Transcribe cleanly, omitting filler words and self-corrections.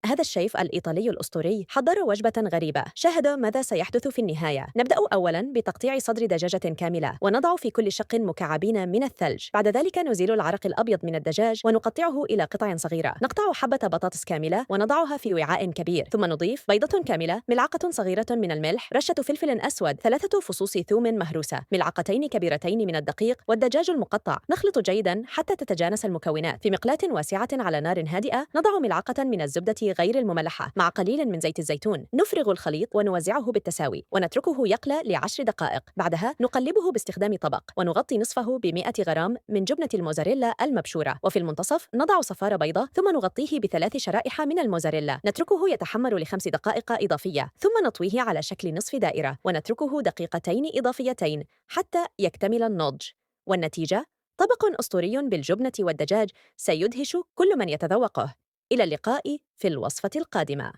هذا الشيف الإيطالي الأسطوري حضر وجبة غريبة. شاهدوا ماذا سيحدث في النهاية. نبدأ أولاً بتقطيع صدر دجاجة كاملة، ونضع في كل شق مكعبين من الثلج. بعد ذلك نزيل العرق الأبيض من الدجاج ونقطعه إلى قطع صغيرة. نقطع حبة بطاطس كاملة ونضعها في وعاء كبير، ثم نضيف بيضة كاملة، ملعقة صغيرة من الملح، رشة فلفل أسود، 3 فصوص ثوم مهروسة، ملعقتين كبيرتين من الدقيق، والدجاج المقطع. نخلط جيداً حتى تتجانس المكونات. في مقلاة واسعة على نار هادئة نضع ملعقة من الزبدة غير المملحة مع قليل من زيت الزيتون. نفرغ الخليط ونوزعه بالتساوي ونتركه يقلى ل10 دقائق. بعدها نقلبه باستخدام طبق ونغطي نصفه ب100 غرام من جبنة الموزاريلا المبشورة، وفي المنتصف نضع صفار بيضة ثم نغطيه ب3 شرائح من الموزاريلا. نتركه يتحمر ل5 دقائق إضافية ثم نطويه على شكل نصف دائرة ونتركه دقيقتين إضافيتين حتى يكتمل النضج. والنتيجة طبق أسطوري بالجبنة والدجاج سيدهش كل من يتذوقه. إلى اللقاء في الوصفة القادمة.